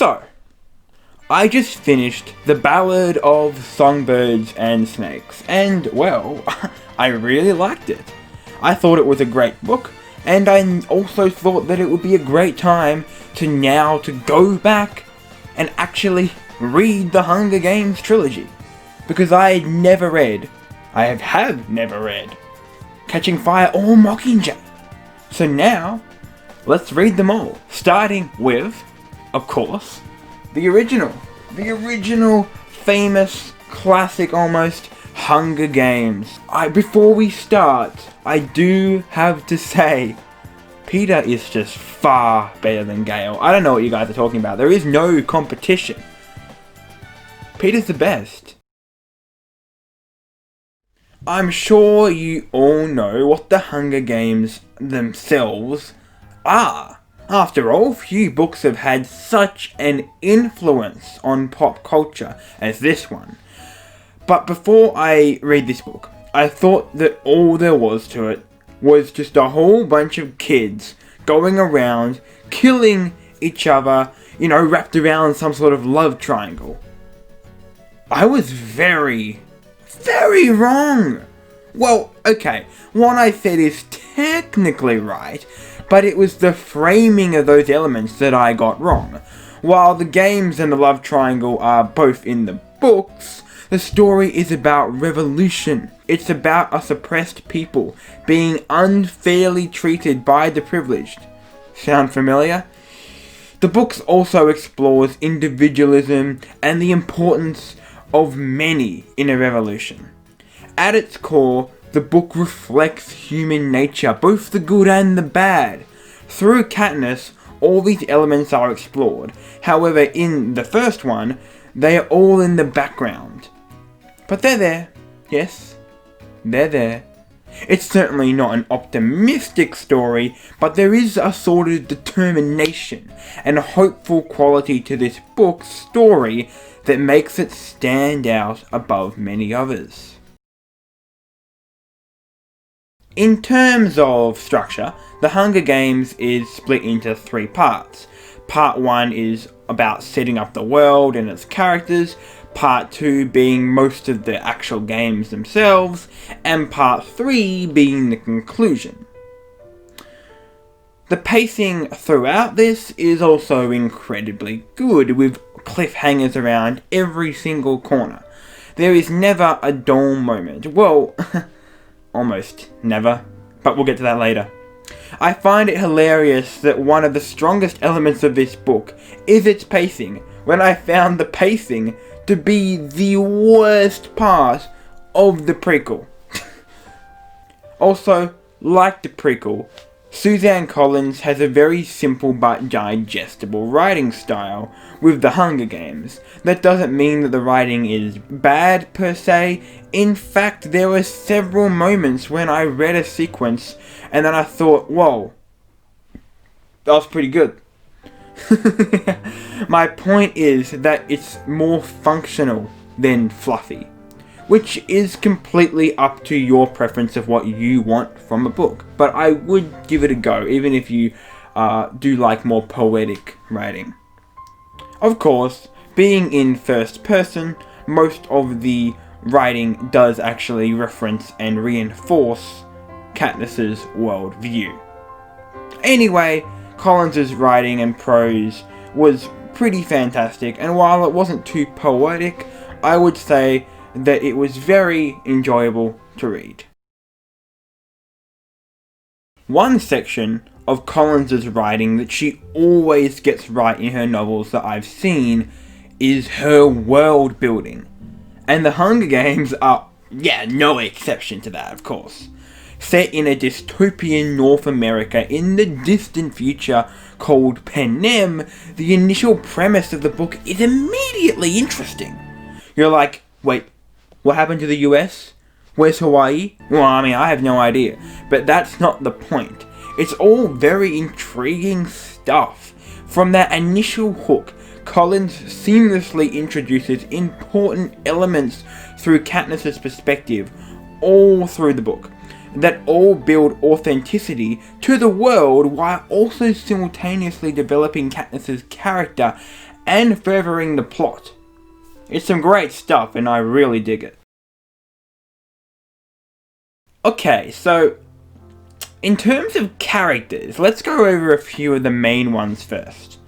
So, I just finished The Ballad of Songbirds and Snakes, and, well, I really liked it. I thought it was a great book, and I also thought that it would be a great time to go back and actually read the Hunger Games trilogy. Because I have never read Catching Fire or Mockingjay. So now, let's read them all. Starting with, of course, the original famous, classic almost, Hunger Games. Before we start, I do have to say, Peeta is just far better than Gale. I don't know what you guys are talking about. There is no competition. Peeta's the best. I'm sure you all know what the Hunger Games themselves are. After all, few books have had such an influence on pop culture as this one. But before I read this book, I thought that all there was to it was just a whole bunch of kids going around killing each other, wrapped around some sort of love triangle. I was very wrong. Well, okay, what I said is technically right, but it was the framing of those elements that I got wrong. While the games and the love triangle are both in the books, the story is about revolution. It's about a suppressed people being unfairly treated by the privileged. Sound familiar? The book also explores individualism and the importance of many in a revolution. At its core, the book reflects human nature, both the good and the bad. Through Katniss, all these elements are explored. However, in the first one, they are all in the background. But they're there. Yes, they're there. It's certainly not an optimistic story, but there is a sort of determination and a hopeful quality to this book's story that makes it stand out above many others. In terms of structure, The Hunger Games is split into 3 parts. Part 1 is about setting up the world and its characters, Part 2 being most of the actual games themselves, and Part 3 being the conclusion. The pacing throughout this is also incredibly good, with cliffhangers around every single corner. There is never a dull moment. Well, almost never, but we'll get to that later. I find it hilarious that one of the strongest elements of this book is its pacing, when I found the pacing to be the worst part of the prequel. Also, like the prequel, Suzanne Collins has a very simple but digestible writing style with The Hunger Games. That doesn't mean that the writing is bad per se. In fact, there were several moments when I read a sequence and then I thought, whoa, that was pretty good. My point is that it's more functional than fluffy, which is completely up to your preference of what you want from a book. But I would give it a go, even if you do like more poetic writing. Of course, being in first person, most of the writing does actually reference and reinforce Katniss's worldview. Anyway, Collins's writing and prose was pretty fantastic, and while it wasn't too poetic, I would say that it was very enjoyable to read. One section of Collins's writing that she always gets right in her novels that I've seen is her world building. And The Hunger Games are, no exception to that, of course. Set in a dystopian North America in the distant future called Panem, the initial premise of the book is immediately interesting. You're like, wait, what happened to the US? Where's Hawaii? Well, I have no idea. But that's not the point. It's all very intriguing stuff. From that initial hook, Collins seamlessly introduces important elements through Katniss's perspective all through the book, that all build authenticity to the world while also simultaneously developing Katniss's character and furthering the plot. It's some great stuff and I really dig it. Okay, so in terms of characters, let's go over a few of the main ones first.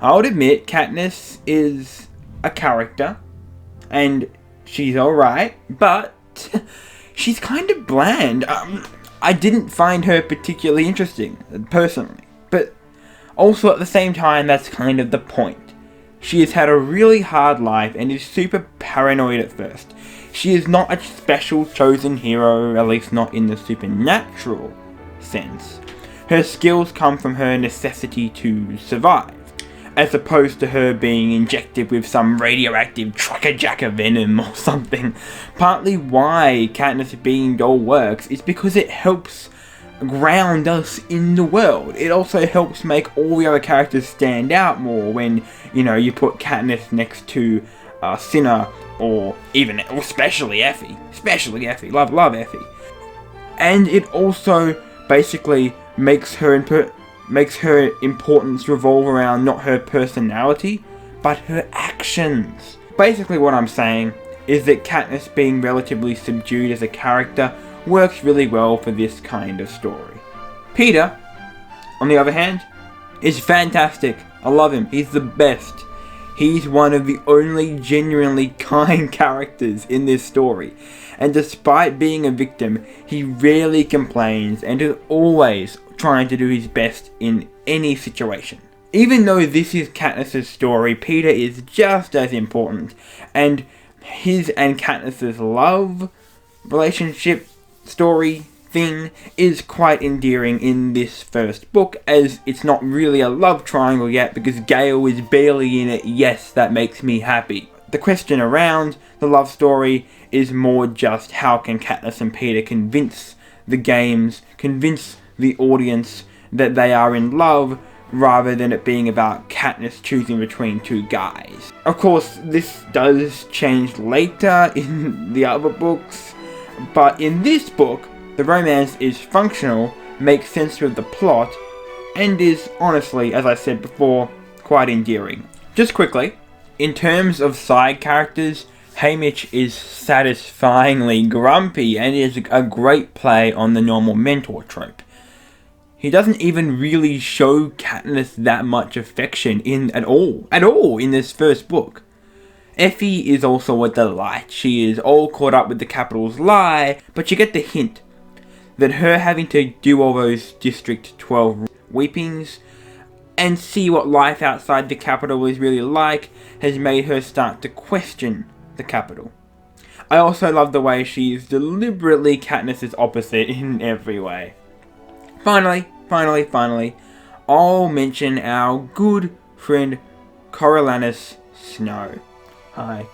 I would admit Katniss is a character and she's alright, but she's kind of bland. I didn't find her particularly interesting, personally. But also at the same time, that's kind of the point. She has had a really hard life and is super paranoid at first. She is not a special chosen hero, at least not in the supernatural sense. Her skills come from her necessity to survive, as opposed to her being injected with some radioactive trucker-jacker venom or something. Partly why Katniss being doll works is because it helps ground us in the world. It also helps make all the other characters stand out more when, you know, you put Katniss next to Cinna or even, especially Effie. Especially Effie. Love Effie. And it also basically makes her importance revolve around not her personality, but her actions. Basically what I'm saying is that Katniss being relatively subdued as a character works really well for this kind of story. Peeta, on the other hand, is fantastic. I love him. He's the best. He's one of the only genuinely kind characters in this story. And despite being a victim, he rarely complains and is always trying to do his best in any situation. Even though this is Katniss's story, Peeta is just as important, and his and Katniss's love relationship story thing is quite endearing in this first book, as it's not really a love triangle yet because Gale is barely in it. Yes, that makes me happy. The question around the love story is more just how can Katniss and Peeta convince the games, convince the audience that they are in love, rather than it being about Katniss choosing between two guys. Of course, this does change later in the other books, but in this book, the romance is functional, makes sense with the plot, and is honestly, as I said before, quite endearing. Just quickly, in terms of side characters, Haymitch is satisfyingly grumpy and is a great play on the normal mentor trope. He doesn't even really show Katniss that much affection at all in this first book. Effie is also a delight. She is all caught up with the Capitol's lie, but you get the hint that her having to do all those District 12 weepings and see what life outside the Capitol is really like has made her start to question the Capitol. I also love the way she is deliberately Katniss's opposite in every way. Finally, I'll mention our good friend Coriolanus Snow. Hi.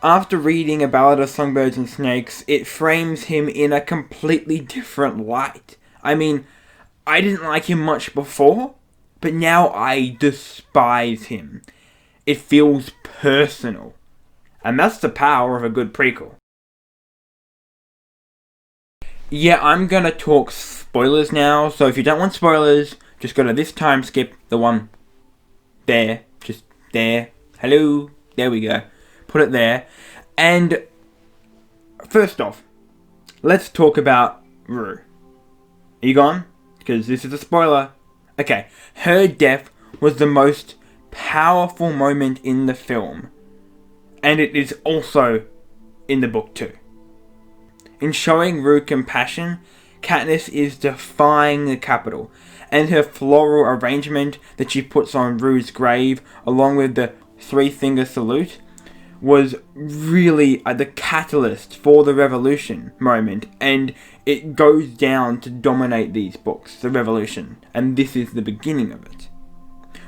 After reading A Ballad of Songbirds and Snakes, it frames him in a completely different light. I mean, I didn't like him much before, but now I despise him. It feels personal. And that's the power of a good prequel. Yeah, I'm gonna talk spoilers now, so if you don't want spoilers, just go to this time skip, the one there, just there. Hello, there we go. Put it there. And first off, let's talk about Rue. Are you gone? Because this is a spoiler. Okay, her death was the most powerful moment in the film. And it is also in the book too. In showing Rue compassion, Katniss is defying the Capitol, and her floral arrangement that she puts on Rue's grave, along with the three-finger salute, was really the catalyst for the revolution moment, and it goes down to dominate these books, the revolution, and this is the beginning of it.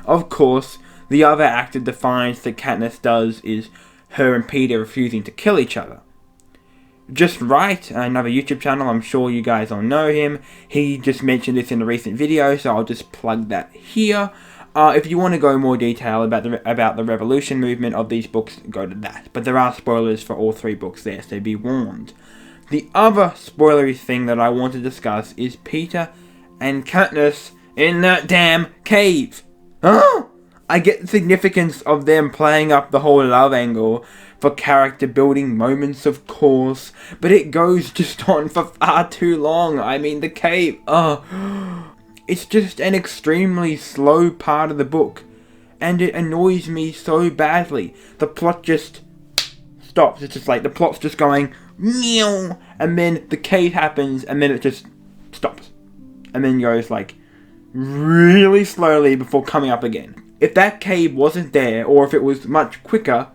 Of course, the other act of defiance that Katniss does is her and Peeta refusing to kill each other. Just Right, another YouTube channel, I'm sure you guys all know him. He just mentioned this in a recent video, so I'll just plug that here. If you want to go more detail about the revolution movement of these books, go to that. But there are spoilers for all three books there, so be warned. The other spoilery thing that I want to discuss is Peeta and Katniss in that damn cave. Huh? I get the significance of them playing up the whole love angle for character building moments, of course, but it goes just on for far too long. I mean, the cave, it's just an extremely slow part of the book, and it annoys me so badly. The plot just stops. It's just like the plot's just going meow, and then the cave happens, and then it just stops, and then goes like really slowly before coming up again. If that cave wasn't there, or if it was much quicker,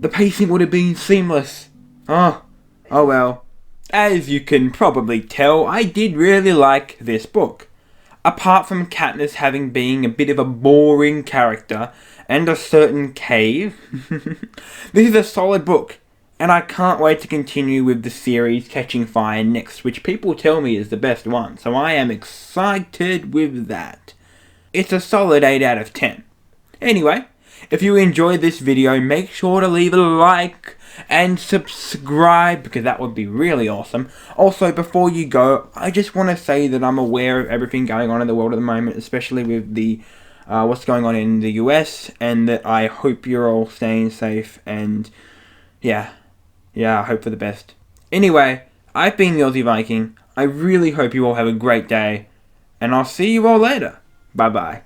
the pacing would have been seamless. Oh well. As you can probably tell, I did really like this book. Apart from Katniss having been a bit of a boring character, and a certain cave, this is a solid book, and I can't wait to continue with the series Catching Fire next, which people tell me is the best one, so I am excited with that. It's a solid 8 out of 10. Anyway, if you enjoyed this video, make sure to leave a like and subscribe, because that would be really awesome. Also, before you go, I just want to say that I'm aware of everything going on in the world at the moment, especially with the what's going on in the US, and that I hope you're all staying safe, and yeah, I hope for the best. Anyway, I've been the Aussie Viking. I really hope you all have a great day, and I'll see you all later. Bye bye.